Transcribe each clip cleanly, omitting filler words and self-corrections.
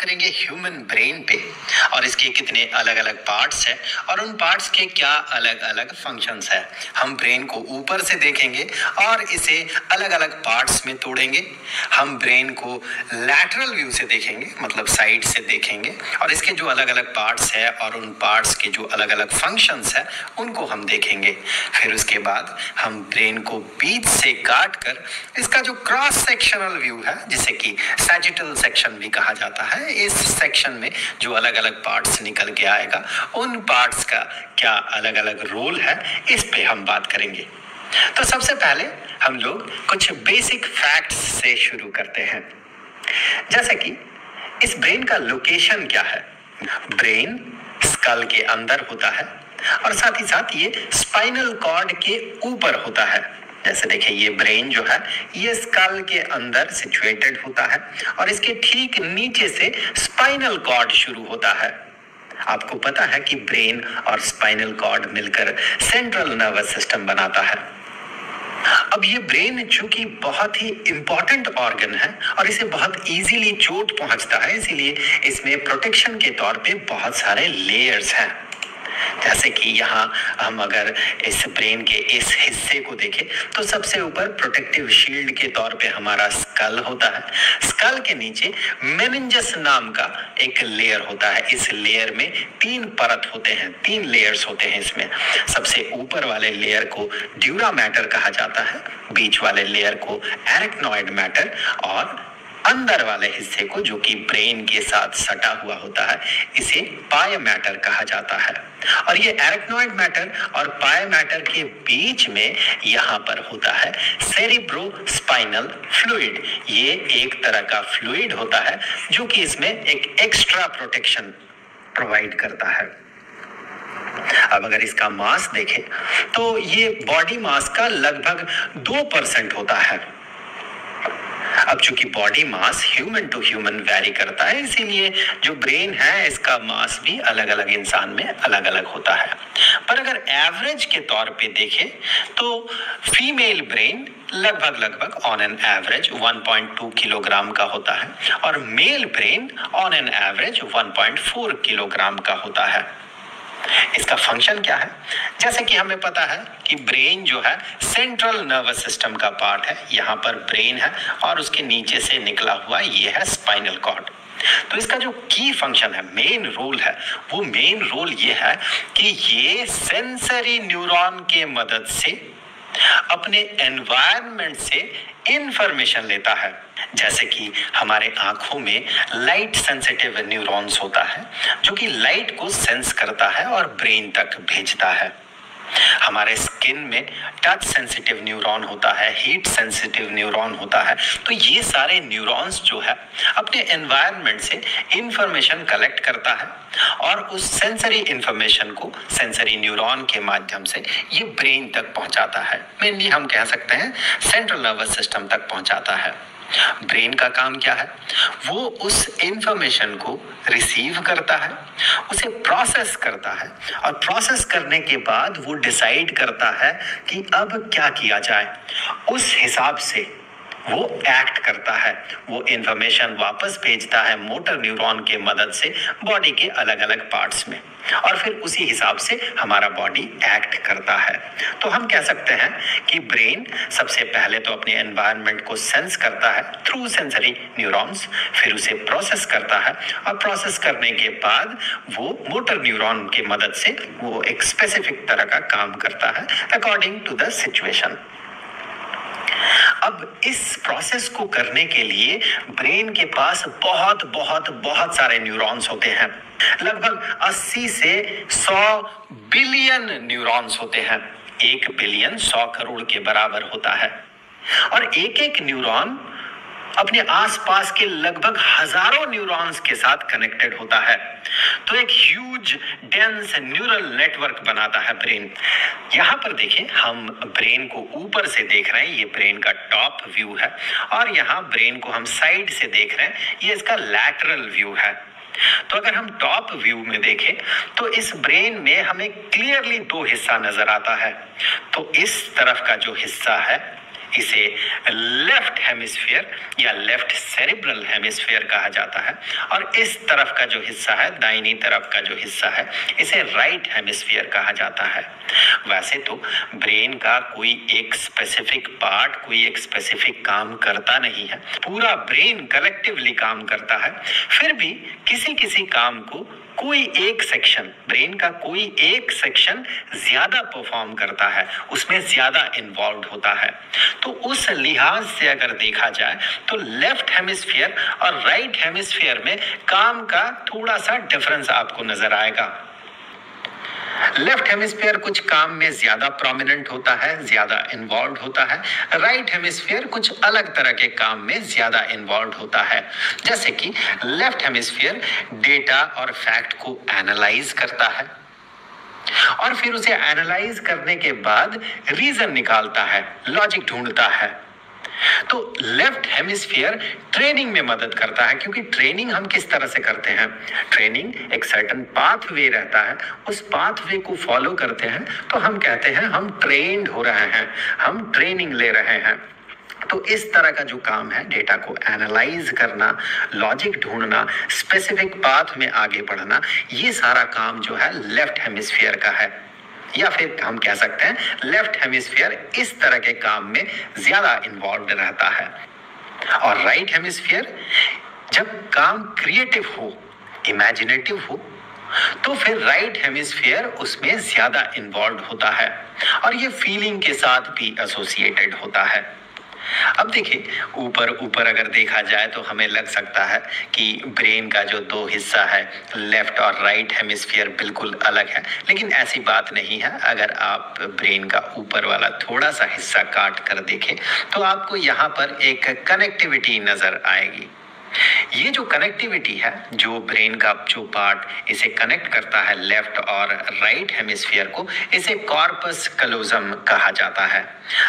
करेंगे human brain पे और इसके कितने अलग अलग पार्ट्स हैं और उन पार्ट्स के क्या अलग अलग फंक्शंस हैं। हम ब्रेन को ऊपर से देखेंगे और इसे अलग अलग पार्ट्स में तोड़ेंगे। हम ब्रेन को लैटरल व्यू से देखेंगे, मतलब साइड से देखेंगे, और इसके जो अलग अलग पार्ट्स हैं और उन पार्ट्स के जो अलग अलग फंक्शंस हैं उनको हम देखेंगे। फिर उसके बाद हम ब्रेन को बीच से काट कर इसका जो क्रॉस सेक्शनल व्यू है, जिसे कि सैजिटल सेक्शन भी कहा जाता है, इस सेक्शन में जो अलग अलग पार्ट्स निकल के आएगा उन पार्ट्स का क्या अलग अलग रोल है, इस पे हम बात करेंगे। तो सबसे पहले हम लोग कुछ बेसिक फैक्ट्स से शुरू करते हैं, जैसे कि इस ब्रेन का लोकेशन क्या है। ब्रेन स्कल के अंदर होता है और साथ ही साथ ये स्पाइनल कॉर्ड के ऊपर होता है। जैसे देखिए, ये ब्रेन जो है ये स्कल के अंदर सिचुएटेड होता है और इसके ठीक नीचे से स्पाइनल कॉर्ड शुरू होता है। आपको पता है कि ब्रेन और स्पाइनल कॉर्ड मिलकर सेंट्रल नर्वस सिस्टम बनाता है। अब ये ब्रेन चूंकि बहुत ही इंपॉर्टेंट ऑर्गन है और इसे बहुत इजीली चोट पहुंचता है, इसीलिए इसमें प्रोटेक्शन के तौर पे बहुत सारे लेयर्स हैं। जैसे कि यहाँ हम अगर इस ब्रेन के इस हिस्से को देखें तो सबसे ऊपर प्रोटेक्टिव शील्ड के तौर पे हमारा स्कल होता है। स्कल के नीचे मेनिंजस नाम का एक लेयर होता है। इस लेयर में 3 परत होते हैं, 3 लेयर्स होते हैं इसमें। सबसे ऊपर वाले लेयर को ड्यूरा मैटर कहा जाता है, बीच वाले लेयर को एरिकनॉइड मैटर और अंदर वाले हिस्से को, जो कि ब्रेन के साथ सटा हुआ होता है, इसे पाय मैटर कहा जाता है। और ये एरिकनॉइड मैटर और पाय मैटर के बीच में यहाँ पर होता है सेरिब्रोस्पाइनल फ्लूइड। ये एक तरह का फ्लूइड होता है जो कि इसमें एक एक्स्ट्रा प्रोटेक्शन प्रोवाइड करता है। अब अगर इसका मास देखें तो ये बॉडी मास का लगभग 2% होता है। अब चूंकि body mass human to human vary करता है, इसीलिए जो ब्रेन है इसका मास भी अलग अलग इंसान में अलग अलग होता है। पर अगर एवरेज के तौर पे देखें तो फीमेल ब्रेन लगभग ऑन एन एवरेज 1.2 किलोग्राम का होता है और male brain on an average 1.4 kilogram का होता है। इसका फंक्शन क्या है? जैसे कि हमें पता है कि ब्रेन जो है सेंट्रल नर्वस सिस्टम का पार्ट है। यहाँ पर ब्रेन है और उसके नीचे से निकला हुआ ये है स्पाइनल कॉर्ड। तो इसका जो की फंक्शन है, मेन रोल है, वो मेन रोल ये है कि ये सेंसरी न्यूरॉन के मदद से अपने एनवायरनमेंट से इंफॉर्मेशन लेता है। जैसे कि हमारे आंखों में लाइट सेंसिटिव न्यूरॉन्स होता है जो कि लाइट को सेंस करता है और ब्रेन तक भेजता है। हमारे स्किन में टच सेंसिटिव न्यूरॉन होता है, हीट सेंसिटिव न्यूरॉन होता है। तो ये सारे न्यूरॉन्स जो है अपने एनवायरनमेंट से इंफॉर्मेशन कलेक्ट करता है और उस सेंसरी इंफॉर्मेशन को सेंसरी न्यूरॉन के माध्यम से ये ब्रेन तक पहुंचाता है। मेनली हम कह सकते हैं सेंट्रल नर्वस सिस्टम तक पहुंचाता है। ब्रेन का काम क्या है? वो उस इंफॉर्मेशन को रिसीव करता है, उसे प्रोसेस करता है और प्रोसेस करने के बाद वो डिसाइड करता है कि अब क्या किया जाए। उस हिसाब से वो एक्ट करता है, वो इंफॉर्मेशन वापस भेजता है मोटर न्यूरॉन के मदद से बॉडी के अलग अलग पार्ट्स में और फिर उसी हिसाब से हमारा बॉडी एक्ट करता है। तो हम कह सकते हैं कि ब्रेन सबसे पहले तो अपने एनवायरनमेंट को सेंस करता है थ्रू सेंसरी न्यूरॉन्स, फिर उसे प्रोसेस करता है और प्रोसेस करने के बाद वो मोटर न्यूरॉन की मदद से वो एक स्पेसिफिक तरह का काम करता है अकॉर्डिंग टू द सिचुएशन। अब इस प्रोसेस को करने के लिए ब्रेन के पास बहुत सारे न्यूरॉन्स होते हैं। लगभग 80 से 100 बिलियन न्यूरॉन्स होते हैं। 1 बिलियन 100 करोड़ के बराबर होता है और एक न्यूरॉन अपने आसपास के लगभग हजारों न्यूरॉन्स के साथ कनेक्टेड होता है। तो एक ह्यूज डेंस न्यूरल नेटवर्क बनाता है ब्रेन। यहाँ पर देखिए, हम ब्रेन को ऊपर से देख रहे हैं, ये ब्रेन का टॉप व्यू है और यहाँ ब्रेन को हम साइड से देख रहे हैं, ये इसका लैटरल व्यू है। तो अगर हम टॉप व्यू में देखें तो इस ब्रेन में हमें क्लियरली 2 हिस्सा नजर आता है। तो इस तरफ का जो हिस्सा है इसे लेफ्ट हेमिस्फीयर या लेफ्ट सेरिब्रल हेमिस्फीयर कहा जाता है, और इस तरफ का जो हिस्सा है, दाहिनी तरफ का जो हिस्सा है, इसे राइट हेमिस्फीयर कहा जाता है। वैसे तो ब्रेन का कोई एक स्पेसिफिक पार्ट, कोई एक स्पेसिफिक काम करता नहीं है, पूरा ब्रेन कलेक्टिवली काम करता है। फिर भी किसी किसी काम को कोई एक सेक्शन, ब्रेन का कोई एक सेक्शन ज्यादा परफॉर्म करता है, उसमें ज्यादा इन्वॉल्व होता है। तो उस लिहाज से अगर देखा जाए तो लेफ्ट हेमिस्फीयर और राइट हेमिस्फीयर में काम का थोड़ा सा डिफरेंस आपको नजर आएगा। लेफ्ट हेमिस्फीयर कुछ काम में ज्यादा प्रोमिनेंट होता है, ज्यादा इन्वॉल्व होता है। राइट हेमिस्फीयर कुछ अलग तरह के काम में ज्यादा इन्वॉल्व होता है। जैसे कि लेफ्ट हेमिस्फीयर डेटा और फैक्ट को एनालाइज करता है, और फिर उसे एनालाइज करने के बाद रीजन निकालता है, लॉजिक ढूंढता है। तो लेफ्ट हेमिस्फीयर ट्रेनिंग में मदद करता है, क्योंकि ट्रेनिंग हम किस तरह से करते हैं, ट्रेनिंग एक सर्टेन पाथवे रहता है, उस पाथवे को फॉलो करते हैं तो हम कहते हैं हम ट्रेंड हो रहे हैं, हम ट्रेनिंग ले रहे हैं। तो इस तरह का जो काम है, डेटा को एनालाइज करना, लॉजिक ढूंढना, स्पेसिफिक पाथ में आगे बढ़ना, ये सारा काम जो है लेफ्ट हेमिस्फीयर का है। या फिर हम कह सकते हैं लेफ्ट हेमिस्फीयर इस तरह के काम में ज्यादा इन्वॉल्व रहता है। और राइट हेमिस्फीयर जब काम क्रिएटिव हो, इमेजिनेटिव हो, तो फिर राइट हेमिस्फीयर उसमें ज्यादा इन्वॉल्व होता है, और ये फीलिंग के साथ भी एसोसिएटेड होता है। अब देखिए, ऊपर ऊपर अगर देखा जाए तो हमें लग सकता है कि ब्रेन का जो दो हिस्सा है, लेफ्ट और राइट हेमिस्फीयर, बिल्कुल अलग है, लेकिन ऐसी बात नहीं है। अगर आप ब्रेन का ऊपर वाला थोड़ा सा हिस्सा काट कर देखें तो आपको यहाँ पर एक कनेक्टिविटी नजर आएगी। ये जो कनेक्टिविटी है, जो ब्रेन का जो पार्ट इसे कनेक्ट करता है लेफ्ट और राइट हेमिस्फीयर को, इसे कॉर्पस कलोजम कहा जाता है।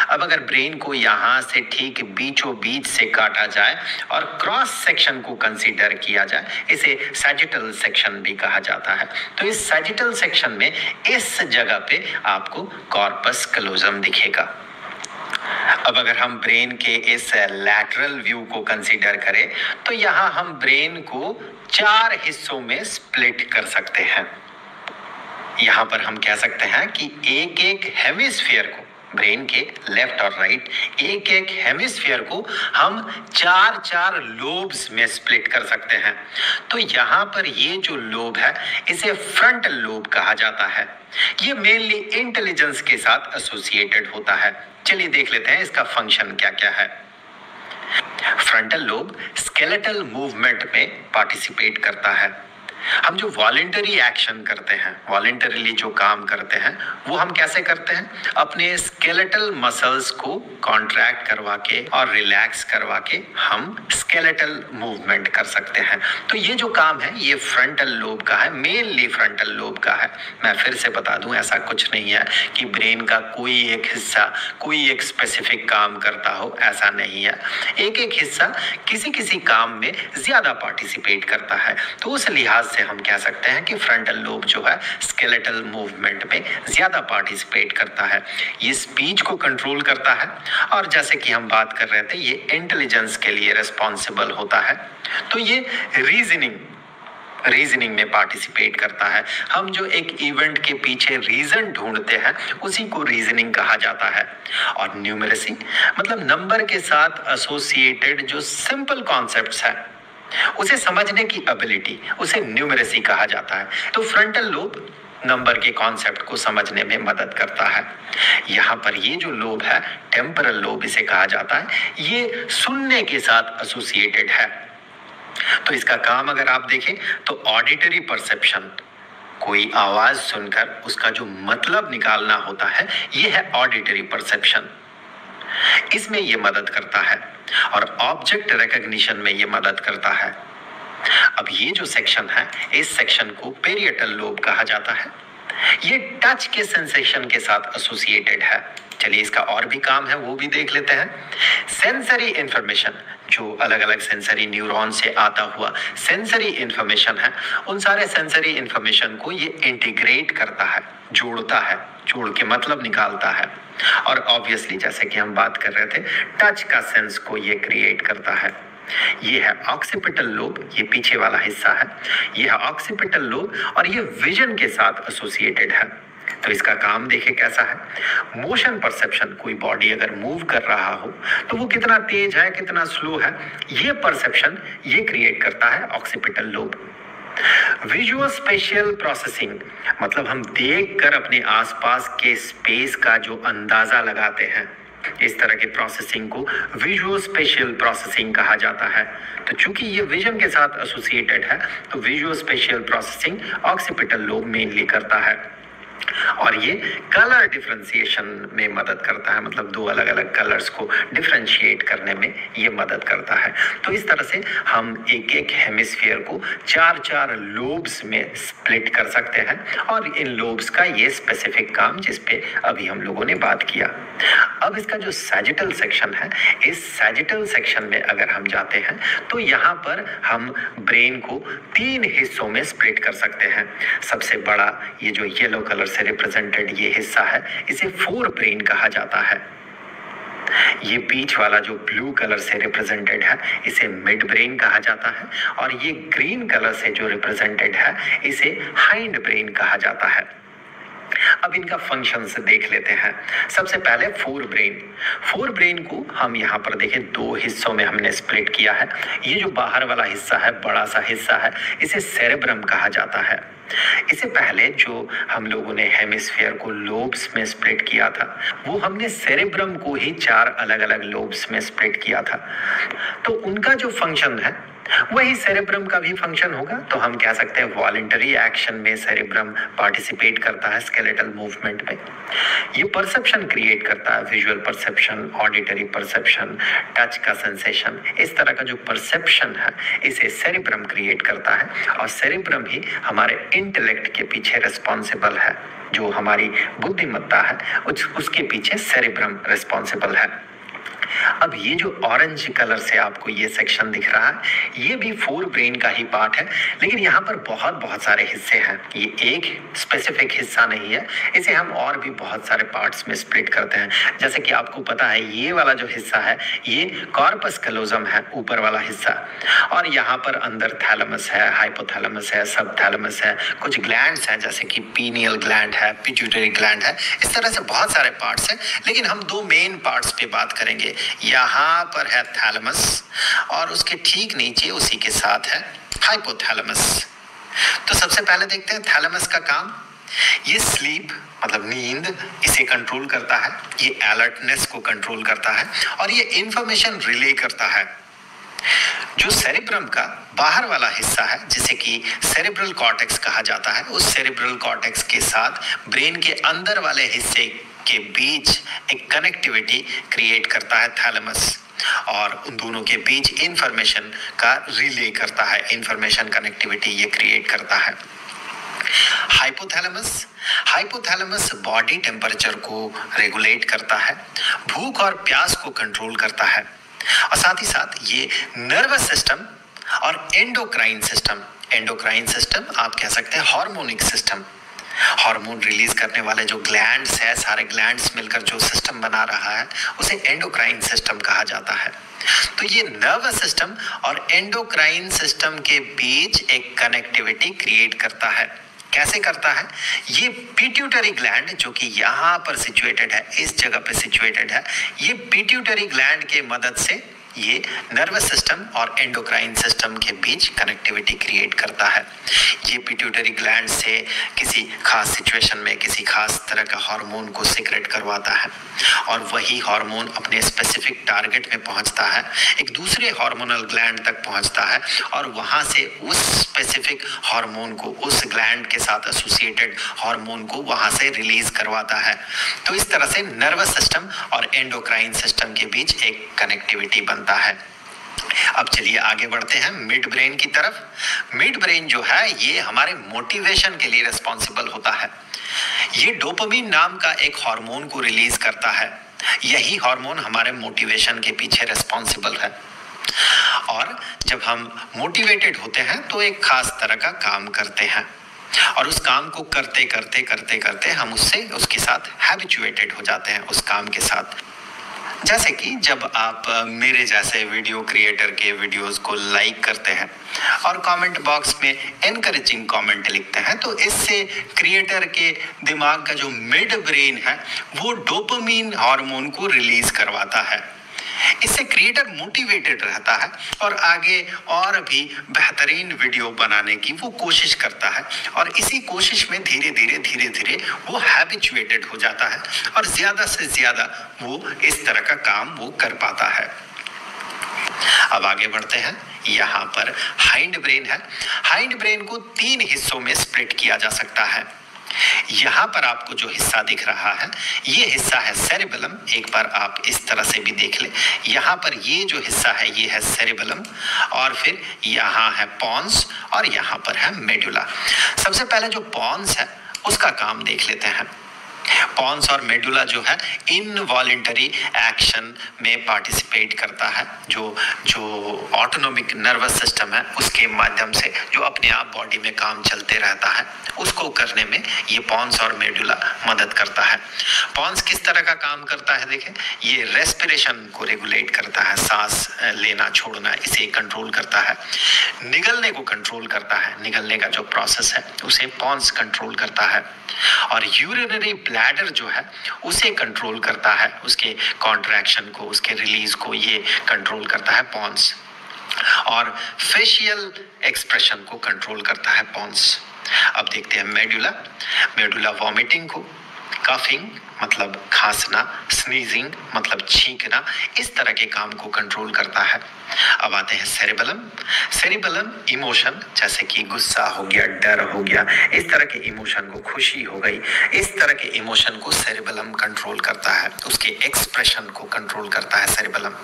अब अगर ब्रेन को यहाँ से ठीक बीचों बीच से काटा जाए और क्रॉस सेक्शन को कंसीडर किया जाए, इसे सैजिटल सेक्शन भी कहा जाता है। तो इस सैजिटल सेक्शन में इस जगह पे आपको कॉर्पस कलोजम दिखेगा। अब अगर हम ब्रेन के इस लैटरल व्यू को कंसीडर करें तो यहाँ हम ब्रेन को 4 हिस्सों में स्प्लिट कर सकते हैं। यहाँ पर हम कह सकते हैं कि एक एक हेमिस्फीयर को, ब्रेन के लेफ्ट और राइट, एक एक हेमिस्फीयर को हम 4-4 लोब्स में स्प्लिट कर सकते हैं। तो यहाँ पर ये जो लोब है, इसे फ्रंटल लोब कहा जाता है। ये मेनली इंटेलिजेंस के साथ एसोसिएटेड होता है। चलिए देख लेते हैं इसका फंक्शन क्या क्या है। फ्रंटल लोब स्केलेटल मूवमेंट में पार्टिसिपेट करता है। हम जो वॉलेंटरी एक्शन करते हैं, वॉलेंटरीली जो काम करते हैं, वो हम कैसे करते हैं, अपने स्केलेटल मसल्स को कॉन्ट्रैक्ट करवा के और रिलैक्स करवा के हम स्केलेटल मूवमेंट कर सकते हैं। तो ये जो काम है ये फ्रंटल लोब का है, मेनली फ्रंटल लोब का है। मैं फिर से बता दूं, ऐसा कुछ नहीं है कि ब्रेन का कोई एक हिस्सा कोई एक स्पेसिफिक काम करता हो, ऐसा नहीं है। एक एक हिस्सा किसी किसी काम में ज्यादा पार्टिसिपेट करता है। तो उस लिहाज से हम कह सकते हैं कि फ्रंटल लोब जो है स्केलेटल मूवमेंट में ज्यादा पार्टिसिपेट करता है। ये स्पीच को कंट्रोल करता है, और जैसे कि हम बात कर रहे थे, ये इंटेलिजेंस के लिए रिस्पॉन्सिबल होता है। तो ये रीजनिंग में पार्टिसिपेट करता है। हम जो एक इवेंट के पीछे रीजन ढूंढते हैं, उसी को रीजनिंग कहा जाता है। और न्यूमेरेसी मतलब नंबर के साथ एसोसिएटेड जो सिंपल कॉन्सेप्ट्स हैं, उसे समझने की एबिलिटी, उसे न्यूमेरेसी कहा जाता है। तो फ्रंटल लोब नंबर के कॉन्सेप्ट को समझने में मदद करता है। यहाँ पर ये जो लोब है, टेम्परल लोब इसे कहा जाता है, ये सुनने के साथ एसोसिएटेड है। तो इसका काम अगर आप देखें तो ऑडिटरी परसेप्शन, कोई आवाज सुनकर उसका जो मतलब निकालना होता है, ये है ऑडिटरी परसेप्शन, इसमें ये मदद करता है। और ऑब्जेक्ट रिकॉग्निशन में ये मदद करता है। अब ये जो सेक्शन है, इस सेक्शन को पेरिएटल लोब कहा जाता है। ये टच के सेंसेशन के साथ एसोसिएटेड है। चलिए इसका और भी काम है, वो भी देख लेते हैं। सेंसरी इंफॉर्मेशन, जो अलग अलग सेंसरी न्यूरॉन से आता हुआ सेंसरी इंफॉर्मेशन है, उन सारे सेंसरी इंफॉर्मेशन को ये इंटीग्रेट करता है, जोड़ता है, जोड़ के मतलब निकालता है। और ऑब्वियसली जैसे कि हम बात कर रहे थे, टच का सेंस को ये क्रिएट करता है। ये है ऑक्सीपिटल लोब, ये पीछे वाला हिस्सा है, ये है ऑक्सीपिटल लोब और ये विजन के साथ एसोसिएटेड है। तो इसका काम देखे कैसा है। मोशन परसेप्शन, कोई बॉडी अगर मूव कर रहा हो तो वो कितना तेज है, कितना स्लो है, ये परसेप्शन ये क्रिएट करता है occipital lobe. Visual spatial processing, मतलब हम देखकर अपने आसपास के स्पेस का जो अंदाजा लगाते हैं, इस तरह की प्रोसेसिंग को विजुअल स्पेशियल प्रोसेसिंग कहा जाता है। तो चूंकि ये विजन के साथ एसोसिएटेड है तो visual spatial processing occipital lobe mainly करता है। और ये कलर डिफरेंशिएशन में मदद करता है, मतलब दो अलग अलग कलर्स को डिफरेंशिएट करने में ये मदद करता है। तो इस तरह से हम एक एक हेमिस्फीयर को चार चार लोब्स में स्प्लिट कर सकते हैं और इन लोब्स का ये स्पेसिफिक काम जिस पे अभी हम लोगों ने बात किया। अब इसका जो सैजिटल सेक्शन है, इस सैजिटल सेक्शन में अगर हम जाते हैं तो यहाँ पर हम ब्रेन को 3 हिस्सों में स्प्लिट कर सकते हैं। सबसे बड़ा ये जो येलो कलर से रिप्रेजेंटेड ये हिस्सा है, इसे फोर ब्रेन कहा जाता है। ये बीच वाला जो ब्लू कलर से रिप्रेजेंटेड है, इसे मिड ब्रेन कहा जाता है और ये ग्रीन कलर से जो रिप्रेजेंटेड है, इसे हाइंड ब्रेन कहा जाता है। अब इनका फंक्शन से देख लेते हैं। सबसे पहले फोर ब्रेन को हम यहाँ पर देखें 2 हिस्सों में हमने स्प्लिट किया है। ये जो बाहर वाला हिस्सा है, बड़ा सा हिस्सा है, इसे सेरेब्रम कहा जाता है। इससे पहले जो हम लोगों ने हेमिस्फीयर को लोब्स में स्प्लिट किया था, वो हमने सेरेब्रम को ही 4 अलग अलग लोब्स में स्प्लिट किया था। तो उनका जो फंक्शन है वही सेरेब्रम का भी फंक्शन होगा। तो हम कह सकते हैं वॉलंटरी एक्शन में सेरेब्रम पार्टिसिपेट करता है स्केलेटल मूवमेंट में। ये परसेप्शन क्रिएट करता है, visual perception, auditory perception, touch का सेंसेशन, इस तरह का जो परसेप्शन है इसे सेरेब्रम क्रिएट करता है और सेरेब्रम ही हमारे इंटेलेक्ट के पीछे रिस्पॉन्सिबल है। जो हमारी बुद्धिमत्ता है उसके पीछे सेरेब्रम रिस्पॉन्सिबल है। अब ये जो ऑरेंज कलर से आपको ये सेक्शन दिख रहा है, ये भी फोर ब्रेन का ही पार्ट है, लेकिन यहाँ पर बहुत सारे हिस्से हैं। ये एक स्पेसिफिक हिस्सा नहीं है, इसे हम और भी बहुत सारे पार्ट्स में स्प्लिट करते हैं। जैसे कि आपको पता है ये वाला जो हिस्सा है ये कॉर्पस कैलोजम है, ऊपर वाला हिस्सा, और यहाँ पर अंदर थैलेमस है, हाइपोथैलेमस है, सब थैलेमस है, कुछ ग्लैंड्स हैं जैसे कि पीनियल ग्लैंड है, पिट्यूटरी ग्लैंड है, इस तरह से बहुत सारे पार्ट्स हैं। लेकिन हम 2 मेन पार्ट्स पे बात करेंगे। यहाँ पर है थैलेमस और उसके ठीक नीचे उसी के साथ है हाइपोथैलेमस। तो सबसे पहले देखते हैं थैलेमस का काम। ये स्लीप मतलब नींद इसे कंट्रोल करता है, ये अलर्टनेस को कंट्रोल करता है और ये इंफॉर्मेशन रिले करता है। जो सेरेब्रम का बाहर वाला हिस्सा है जिसे कि सेरेब्रल कॉर्टेक्स कहा जाता है, उस सेरेब्रल कॉर्टेक्स के साथ ब्रेन के अंदर वाले हिस्से के बीच एक कनेक्टिविटी क्रिएट करता है थैलेमस और उन दोनों के बीच इंफॉर्मेशन का रिले करता है, इंफॉर्मेशन कनेक्टिविटी ये क्रिएट करता है। हाइपोथैलेमस बॉडी टेम्परेचर को रेगुलेट करता है, भूख और प्यास को कंट्रोल करता है और साथ ही साथ ये नर्वस सिस्टम और एंडोक्राइन सिस्टम आप कह सकते हैं हार्मोनिक सिस्टम, हार्मोन रिलीज करने वाले जो ग्लैंड्स है, सारे ग्लैंड्स मिलकर जो सिस्टम बना रहा है उसे एंडोक्राइन सिस्टम कहा जाता है। तो ये नर्वस सिस्टम और एंडोक्राइन सिस्टम के बीच एक कनेक्टिविटी क्रिएट करता है। कैसे करता है? ये पिट्यूटरी ग्लैंड जो कि यहाँ पर सिचुएटेड है, इस जगह पे सिचुएटेड है, ये पिट्यूटरी ग्लैंड के मदद से ये नर्वस सिस्टम और एंडोक्राइन सिस्टम के बीच कनेक्टिविटी क्रिएट करता है। ये पिट्यूटरी ग्लैंड से किसी खास सिचुएशन में किसी खास तरह का हार्मोन को सीक्रेट करवाता है और वही हार्मोन अपने स्पेसिफिक टारगेट में पहुंचता है, एक दूसरे हार्मोनल ग्लैंड तक पहुंचता है और वहां से उस स्पेसिफिक हार्मोन को, उस ग्लैंड के साथ एसोसिएटेड हार्मोन को वहां से रिलीज करवाता है। तो इस तरह से नर्वस सिस्टम और एंडोक्राइन सिस्टम के बीच एक कनेक्टिविटी बनता है। अब चलिए आगे बढ़ते हैं मिड ब्रेन की तरफ। मिड ब्रेन जो है ये हमारे मोटिवेशन के लिए रिस्पॉन्सिबल होता है। ये डोपामिन नाम का एक हार्मोन को रिलीज करता है। यही हार्मोन हमारे मोटिवेशन के पीछे रिस्पॉन्सिबल है। और जब हम मोटिवेटेड होते हैं तो एक खास तरह का काम करते हैं और उस काम को करते करते करते करते हम उसके साथ हैबिचुएटेड हो जाते हैं उस काम के साथ। जैसे कि जब आप मेरे जैसे वीडियो क्रिएटर के वीडियोस को लाइक करते हैं और कमेंट बॉक्स में एनकरेजिंग कमेंट लिखते हैं तो इससे क्रिएटर के दिमाग का जो मिड ब्रेन है वो डोपामिन हार्मोन को रिलीज करवाता है। इससे क्रिएटर मोटिवेटेड रहता है और आगे और भी बेहतरीन वीडियो बनाने की वो कोशिश करता है और इसी कोशिश में धीरे धीरे वो हैबिचुएटेड हो जाता है और ज्यादा से ज्यादा वो इस तरह का काम वो कर पाता है। अब आगे बढ़ते हैं। यहाँ पर हाइंड ब्रेन है। हाइंड ब्रेन को 3 हिस्सों में स्प्लिट किया जा सकता है। यहाँ पर आपको जो हिस्सा दिख रहा है ये हिस्सा है सेरिबेलम। एक बार आप इस तरह से भी देख ले। यहाँ पर ये जो हिस्सा है ये है सेरिबेलम और फिर यहाँ है पॉन्स और यहाँ पर है मेडुला। सबसे पहले जो पॉन्स है उसका काम देख लेते हैं। पॉन्स और मेडुला जो है इनवॉलेंटरी एक्शन में पार्टिसिपेट करता है। जो ऑटोनोमिक नर्वस सिस्टम है उसके माध्यम से जो अपने आप बॉडी में काम चलते रहता है उसको करने में ये पॉन्स और मेडुला मदद करता है। पॉन्स किस तरह का काम करता है देखें, ये रेस्पिरेशन को रेगुलेट करता है, सांस लेना छोड़ना इसे कंट्रोल करता है, निगलने को कंट्रोल करता है, निगलने का जो प्रोसेस है उसे पॉन्स कंट्रोल करता है और यूरिनरी ब्लैडर जो है उसे कंट्रोल करता है, उसके कॉन्ट्रैक्शन को उसके रिलीज को ये कंट्रोल करता है पॉन्स और फेशियल एक्सप्रेशन को कंट्रोल करता है पॉन्स। अब देखते हैं मेडुला। मेडुला वॉमिटिंग को, कफिंग मतलब खांसना, स्नीजिंग मतलब छींकना, इस तरह के काम को कंट्रोल करता है। अब आते हैं सेरिबेलम। सेरिबेलम इमोशन जैसे कि गुस्सा हो गया, डर हो गया, इस तरह के इमोशन को, खुशी हो गई, इस तरह के इमोशन को सेरिबेलम कंट्रोल करता है, उसके एक्सप्रेशन को कंट्रोल करता है सेरिबेलम।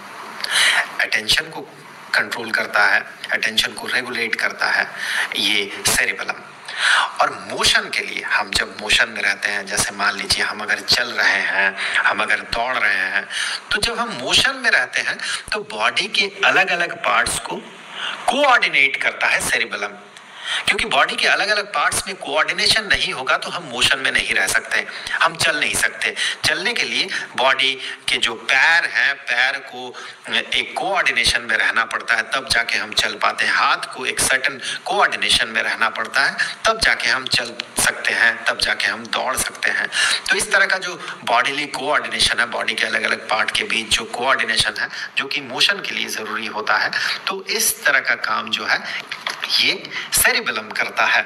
अटेंशन को कंट्रोल करता है, अटेंशन को रेगुलेट करता है ये सेरिबेलम। और मोशन के लिए हम जब मोशन में रहते हैं, जैसे मान लीजिए हम अगर चल रहे हैं, हम अगर दौड़ रहे हैं, तो जब हम मोशन में रहते हैं तो बॉडी के अलग अलग पार्ट्स को कोऑर्डिनेट करता है सेरिबेलम। क्योंकि बॉडी के अलग अलग पार्ट्स में कोऑर्डिनेशन नहीं होगा तो हम मोशन में नहीं रह सकते, हम चल नहीं सकते। चलने के लिए बॉडी के जो पैर हैं, पैर को एक कोऑर्डिनेशन में रहना पड़ता है, तब जाके हम चल पाते हैं। हाथ को एक सर्टेन कोऑर्डिनेशन में रहना पड़ता है, तब जाके हम चल सकते हैं, तब जाके हम दौड़ सकते हैं। तो इस तरह का जो बॉडीली कोऑर्डिनेशन है, बॉडी के अलग अलग पार्ट के बीच जो कोऑर्डिनेशन है, जो कि मोशन के लिए जरूरी होता है, तो इस तरह का काम जो है ये सेरिबेलम करता है।